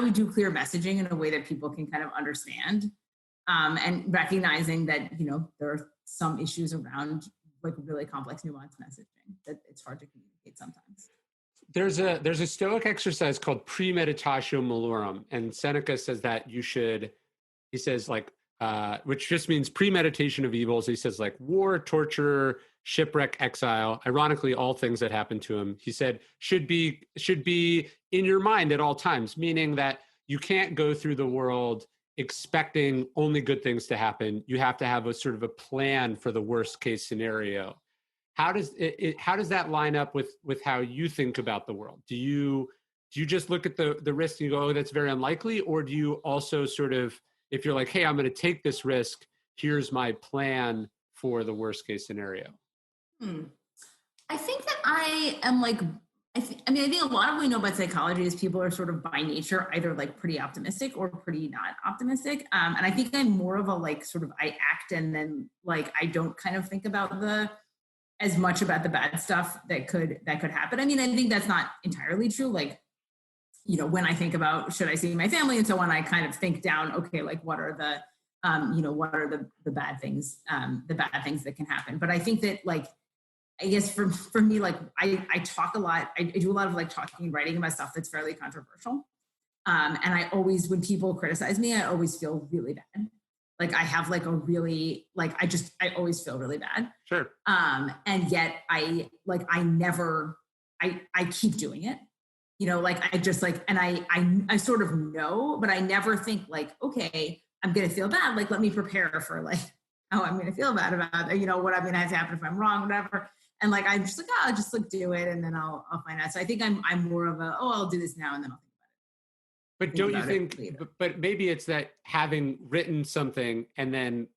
[SPEAKER 2] we do clear messaging in a way that people can kind of understand? And recognizing that, there are some issues around like really complex, nuanced messaging that it's hard to communicate sometimes.
[SPEAKER 3] There's a Stoic exercise called premeditatio malorum, and Seneca says that he says like, which just means premeditation of evils. He says like war, torture, shipwreck, exile, ironically, all things that happened to him, he said, should be in your mind at all times, meaning that you can't go through the world expecting only good things to happen. You have to have a sort of a plan for the worst case scenario. How does that line up with how you think about the world? Do you just look at the risk and you go, oh, that's very unlikely? Or do you also sort of, if you're like, hey, I'm going to take this risk, here's my plan for the worst case scenario?
[SPEAKER 2] I think that I am like, I think a lot of what we know about psychology is people are sort of by nature either like pretty optimistic or pretty not optimistic. And I think I'm more of a like sort of I act and then like I don't kind of think about as much about the bad stuff that could happen. I mean, I think that's not entirely true. Like, when I think about should I see my family and so on, I kind of think down, okay, like what are the the bad things that can happen. But I think that like, I guess for me, like I talk a lot. I do a lot of like talking and writing about stuff that's fairly controversial. And I always, when people criticize me, I always feel really bad. Like I have like a really, like, I always feel really bad.
[SPEAKER 3] Sure.
[SPEAKER 2] And yet I keep doing it, like I just like, and I sort of know, but I never think like, okay, I'm going to feel bad. Like, let me prepare for like, how I'm going to feel bad about, what I'm going to have to happen if I'm wrong, whatever. And like, I'm just like, oh, I'll just like do it. And then I'll find out. So I think I'm more of a, oh, I'll do this now. And then I'll
[SPEAKER 3] But don't you think, but maybe it's that having written something and then,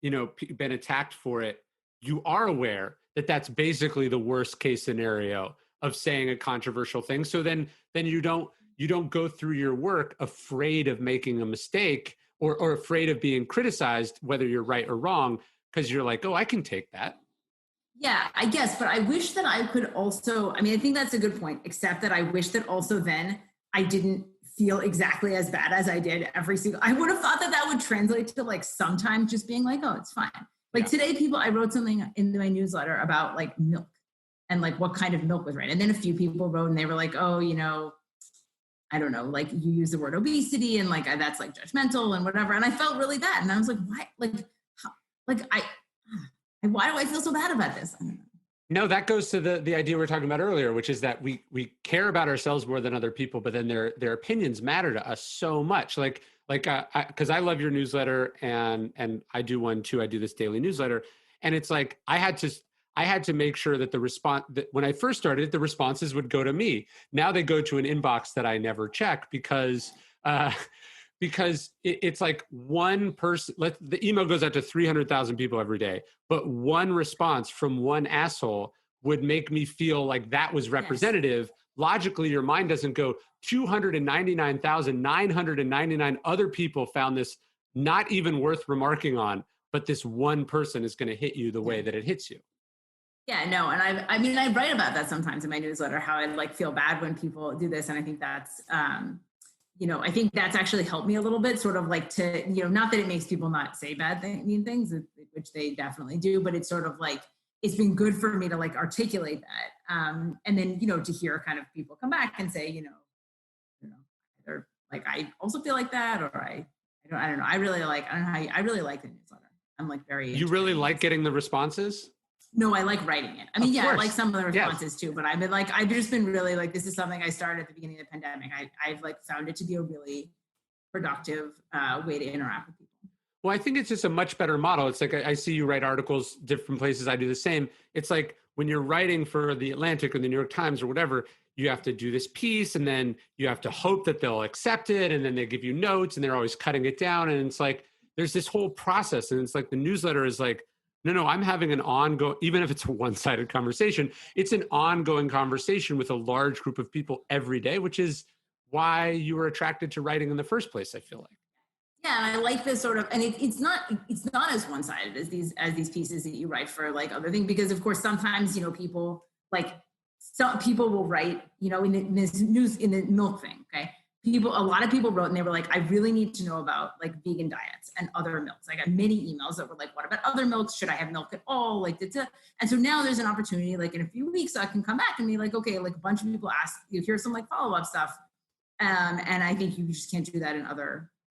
[SPEAKER 3] been attacked for it, you are aware that that's basically the worst case scenario of saying a controversial thing. So then you don't go through your work afraid of making a mistake or afraid of being criticized, whether you're right or wrong, because you're like, oh, I can take that.
[SPEAKER 2] Yeah, I guess, but I wish that I could also, I mean, I think that's a good point, except that I wish that also then I didn't feel exactly as bad as I did I would have thought that would translate to like sometimes just being like, oh, it's fine. Like today, I wrote something in my newsletter about like milk and like what kind of milk was right. And then a few people wrote and they were like, oh, I don't know, like you use the word obesity and like that's like judgmental and whatever. And I felt really bad. And I was like, why? Why do I feel so bad about this? I don't know.
[SPEAKER 3] No, that goes to the idea we were talking about earlier, which is that we care about ourselves more than other people, but then their opinions matter to us so much. Because I love your newsletter and I do one too. I do this daily newsletter, and it's like I had to make sure that that when I first started, the responses would go to me. Now they go to an inbox that I never check because it's like one person, the email goes out to 300,000 people every day, but one response from one asshole would make me feel like that was representative. Yes. Logically, your mind doesn't go 299,999 other people found this not even worth remarking on, but this one person is going to hit you the way that it hits you.
[SPEAKER 2] Yeah, no. And I write about that sometimes in my newsletter, how I like feel bad when people do this. And I think that's, I think that's actually helped me a little bit, sort of like to, not that it makes people not say mean things, which they definitely do, but it's sort of like, it's been good for me to like articulate that. And then, to hear kind of people come back and say, either like, I also feel like that, or I don't know. I really like the newsletter. I'm like
[SPEAKER 3] you really like getting the responses?
[SPEAKER 2] No, I like writing it. I mean, I like some of the responses too, but I've just been really like, this is something I started at the beginning of the pandemic. I've like found it to be a really productive way to interact with people.
[SPEAKER 3] Well, I think it's just a much better model. It's like, I see you write articles different places. I do the same. It's like when you're writing for the Atlantic or the New York Times or whatever, you have to do this piece and then you have to hope that they'll accept it. And then they give you notes and they're always cutting it down. And it's like, there's this whole process. And it's like the newsletter is like, no, I'm having an ongoing, even if it's a one-sided conversation, it's an ongoing conversation with a large group of people every day, which is why you were attracted to writing in the first place, I feel like.
[SPEAKER 2] Yeah, and I like this sort of, and it's not as one-sided as these pieces that you write for like other things, because of course sometimes people like some people will write in this news in the milk thing, okay. A lot of people wrote and they were like, I really need to know about like vegan diets and other milks. I got many emails that were like, what about other milks? Should I have milk at all? Like, and so now there's an opportunity, like in a few weeks, I can come back and be like, okay, like a bunch of people ask you, here's some like follow-up stuff. And I think you just can't do that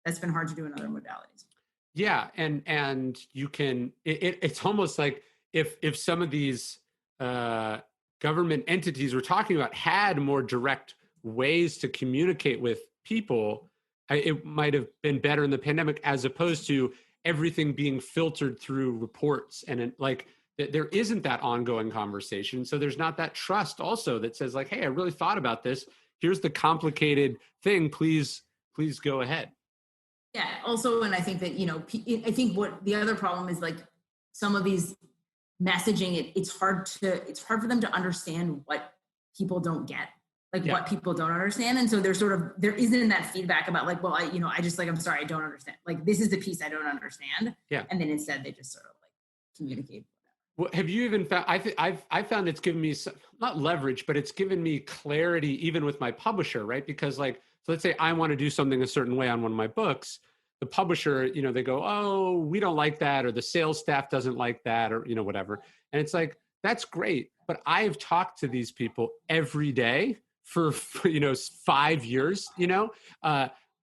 [SPEAKER 2] that's been hard to do in other modalities.
[SPEAKER 3] Yeah. And you can, it's almost like if some of these government entities we're talking about had more direct ways to communicate with people, it might have been better in the pandemic, as opposed to everything being filtered through reports. And there isn't that ongoing conversation. So there's not that trust also that says like, hey, I really thought about this. Here's the complicated thing. Please go ahead.
[SPEAKER 2] Yeah. Also, and I think that, I think what the other problem is, like some of these messaging, it's hard for them to understand what people don't get. What people don't understand. And so there isn't that feedback about like, well, I just like, I'm sorry, I don't understand. Like, this is the piece I don't understand.
[SPEAKER 3] Yeah.
[SPEAKER 2] And then instead they just sort of like communicate.
[SPEAKER 3] Well, have you even found, I've found it's given me some, not leverage, but it's given me clarity even with my publisher, right? Because so let's say I want to do something a certain way on one of my books, the publisher, they go, oh, we don't like that, or the sales staff doesn't like that, or, whatever. And it's like, that's great. But I've talked to these people every day for 5 years,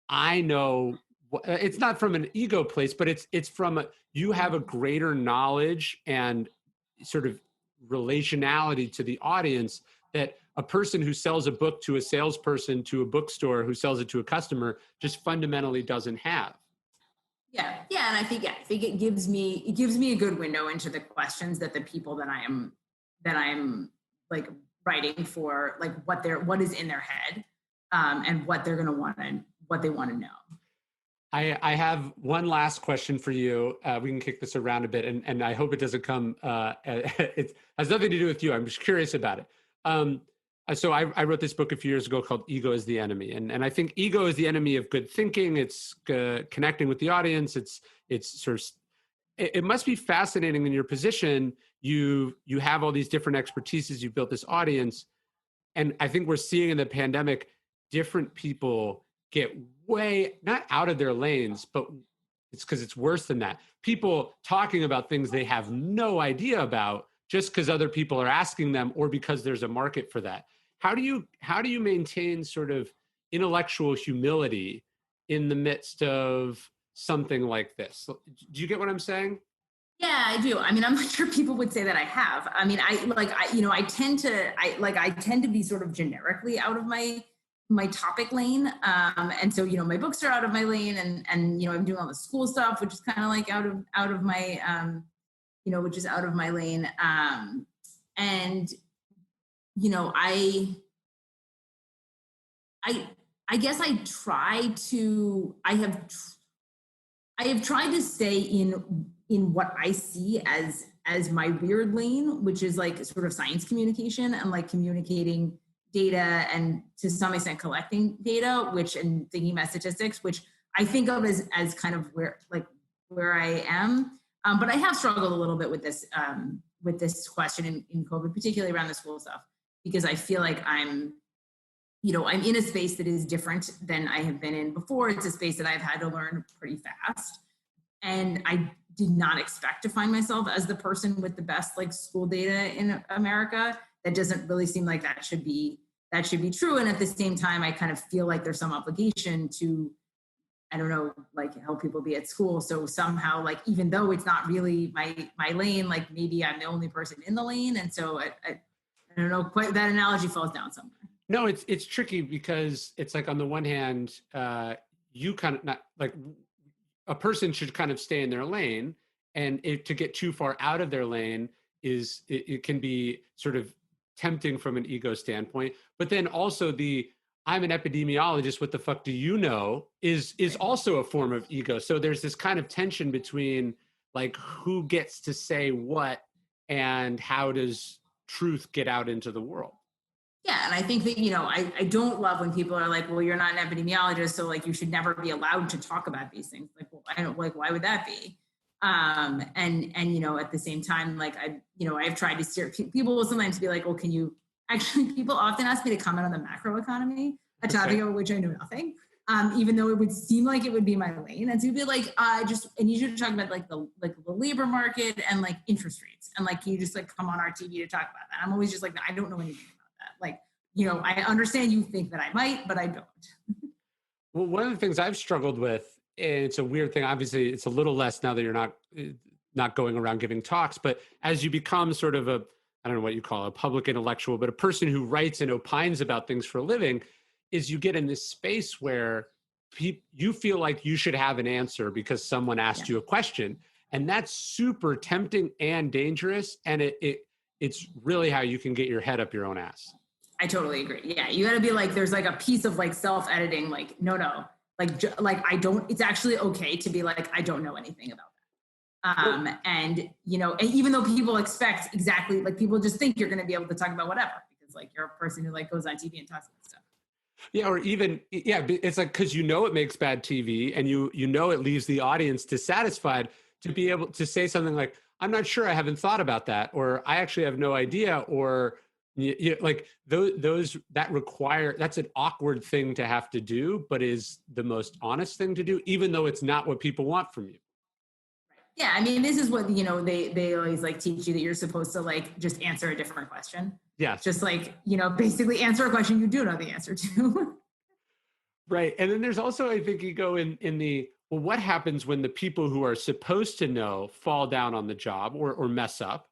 [SPEAKER 3] I know it's not from an ego place, but it's from you have a greater knowledge and sort of relationality to the audience that a person who sells a book to a salesperson to a bookstore who sells it to a customer just fundamentally doesn't have.
[SPEAKER 2] Yeah, and I think it gives me a good window into the questions that the people that I'm like writing for, like what is in their head, and what they're gonna what they want to know.
[SPEAKER 3] I have one last question for you. We can kick this around a bit, and I hope it doesn't come. It has nothing to do with you. I'm just curious about it. So I wrote this book a few years ago called Ego is the Enemy. And I think ego is the enemy of good thinking. It's connecting with the audience. It's sort of, it must be fascinating in your position. You have all these different expertises. You've built this audience. And I think we're seeing in the pandemic, different people get way, not out of their lanes, but it's because it's worse than that. People talking about things they have no idea about just because other people are asking them or because there's a market for that. How do you maintain sort of intellectual humility in the midst of something like this? Do you get what I'm saying?
[SPEAKER 2] Yeah, I do. I mean, I'm not sure people would say that I have. I mean, I tend to be sort of generically out of my topic lane. And so, my books are out of my lane, and I'm doing all the school stuff, which is kind of like out of my, which is out of my lane. And I guess I have tried to stay in what I see as my weird lane, which is like sort of science communication and like communicating data and to some extent collecting data, and thinking about statistics, which I think of as kind of where I am. But I have struggled a little bit with this question in COVID, particularly around the school stuff, because I feel like I'm in a space that is different than I have been in before. It's a space that I've had to learn pretty fast. And I did not expect to find myself as the person with the best like school data in America. That doesn't really seem like that should be true. And at the same time, I kind of feel like there's some obligation to, I don't know, like help people be at school. So somehow, like, even though it's not really my lane, like maybe I'm the only person in the lane. And so I don't know, quite that analogy falls down somewhere.
[SPEAKER 3] No, it's tricky because it's like, on the one hand, you kind of not like a person should kind of stay in their lane, and to get too far out of their lane it can be sort of tempting from an ego standpoint. But then also I'm an epidemiologist, what the fuck do you know is also a form of ego. So there's this kind of tension between like who gets to say what and how does truth get out into the world.
[SPEAKER 2] Yeah, and I think that, I don't love when people are like, well, you're not an epidemiologist, so like you should never be allowed to talk about these things. Like, well, I don't, like, why would that be? And at the same time, like I've tried to steer people will sometimes be like, well, can you actually, people often ask me to comment on the macroeconomy, a topic of which I know nothing. Even though it would seem like it would be my lane. And so you'd be like, I need you to talk about like the labor market and like interest rates. And like, can you just like come on our TV to talk about that? I'm always just like, I don't know anything about that. Like, I understand you think that I might, but I don't.
[SPEAKER 3] Well, one of the things I've struggled with, and it's a weird thing, obviously it's a little less now that you're not going around giving talks, but as you become sort of I don't know what you call a public intellectual, but a person who writes and opines about things for a living, is you get in this space where you feel like you should have an answer because someone asked you a question. And that's super tempting and dangerous. And it's really how you can get your head up your own ass.
[SPEAKER 2] I totally agree. Yeah. You gotta be like, there's like a piece of like self-editing, like, no, like I don't, it's actually okay to be like, I don't know anything about that. And even though people expect exactly, like people just think you're going to be able to talk about whatever, because like you're a person who like goes on TV and talks about stuff.
[SPEAKER 3] Yeah. Or even, it's like, cause it makes bad TV and it leaves the audience dissatisfied to be able to say something like, I'm not sure, I haven't thought about that, or I actually have no idea, or like those that's an awkward thing to have to do, but is the most honest thing to do, even though it's not what people want from you.
[SPEAKER 2] Yeah, I mean, this is what, they always like teach you, that you're supposed to like just answer a different question.
[SPEAKER 3] Yeah.
[SPEAKER 2] Just like, basically answer a question you do know the answer to.
[SPEAKER 3] Right. And then there's also, I think, ego in the, well, what happens when the people who are supposed to know fall down on the job or mess up?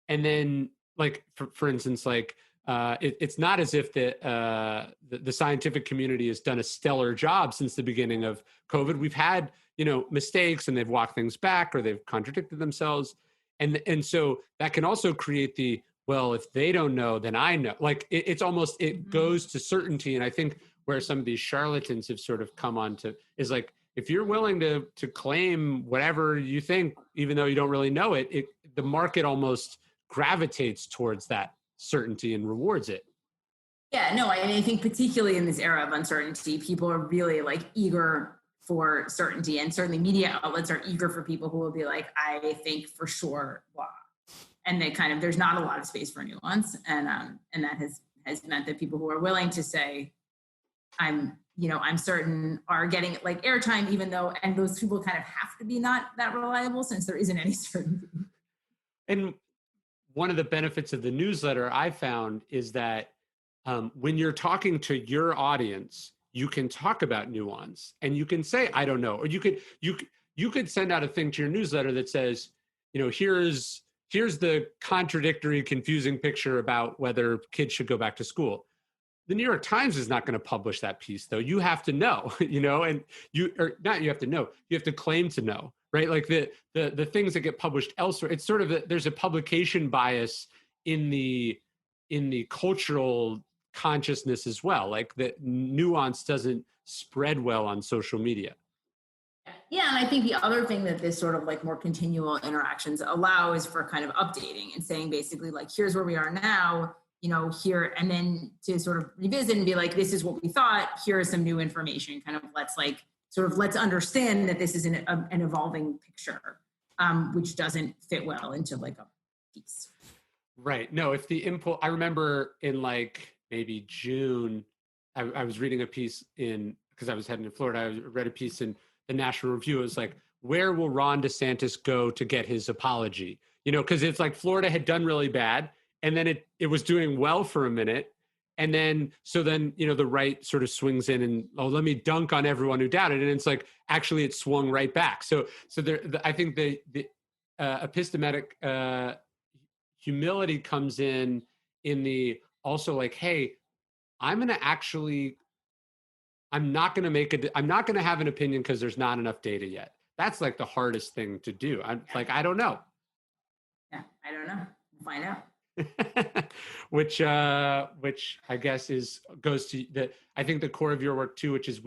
[SPEAKER 3] And then, like, for instance, like, it's not as if the scientific community has done a stellar job since the beginning of COVID. We've had, mistakes, and they've walked things back or they've contradicted themselves. And so that can also create well, if they don't know, then I know. Like, it's almost, it goes to certainty. And I think where some of these charlatans have sort of come on to is like, if you're willing to claim whatever you think, even though you don't really know it, the market almost gravitates towards that certainty and rewards it.
[SPEAKER 2] Yeah, no, I think particularly in this era of uncertainty, people are really like eager for certainty, and certainly media outlets are eager for people who will be like, I think for sure, blah. And they there's not a lot of space for nuance, and that has meant that people who are willing to say, I'm certain, are getting like airtime, even though, and those people kind of have to be not that reliable since there isn't any certainty.
[SPEAKER 3] And one of the benefits of the newsletter I found is that when you're talking to your audience, you can talk about nuance and you can say, I don't know, or you could send out a thing to your newsletter that says, here's the contradictory, confusing picture about whether kids should go back to school. The New York Times is not going to publish that piece, though. You have to know, and you have to know, you have to claim to know, right? Like the things that get published elsewhere, it's sort of there's a publication bias in the cultural consciousness as well. Like the nuance doesn't spread well on social media.
[SPEAKER 2] Yeah, and I think the other thing that this sort of like more continual interactions allow is for kind of updating and saying basically like, here's where we are now, here, and then to sort of revisit and be like, this is what we thought, here is some new information, kind of let's understand that this is an evolving picture, which doesn't fit well into like a piece.
[SPEAKER 3] Right. No, if the impulse, I remember in like maybe June, I was reading a piece because I was heading to Florida, I read a piece in the National Review. It was like, where will Ron DeSantis go to get his apology? Because it's like Florida had done really bad, and then it was doing well for a minute. And then the right sort of swings in and, let me dunk on everyone who doubted. And it's like, actually it swung right back. So I think the epistemic humility comes in the also like, hey, I'm not going to have an opinion because there's not enough data yet. That's like the hardest thing to do. I'm like, I don't know.
[SPEAKER 2] Yeah, I don't know. We'll find out.
[SPEAKER 3] which I guess goes to I think the core of your work too, which is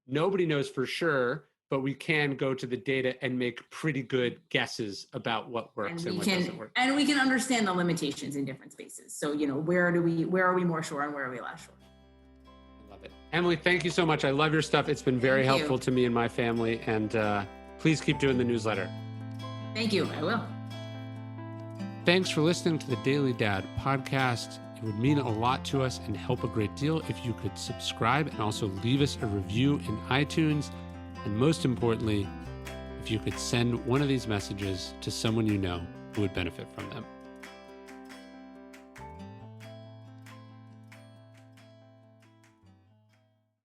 [SPEAKER 3] nobody knows for sure, but we can go to the data and make pretty good guesses about what works and what doesn't work. And
[SPEAKER 2] we can understand the limitations in different spaces. So, where are we more sure and where are we less sure?
[SPEAKER 3] Love it. Emily, thank you so much. I love your stuff. It's been very helpful to me and my family. And please keep doing the newsletter.
[SPEAKER 2] Thank you. I will.
[SPEAKER 1] Thanks for listening to the Daily Dad podcast. It would mean a lot to us and help a great deal if you could subscribe and also leave us a review in iTunes. And most importantly, if you could send one of these messages to someone you know who would benefit from them.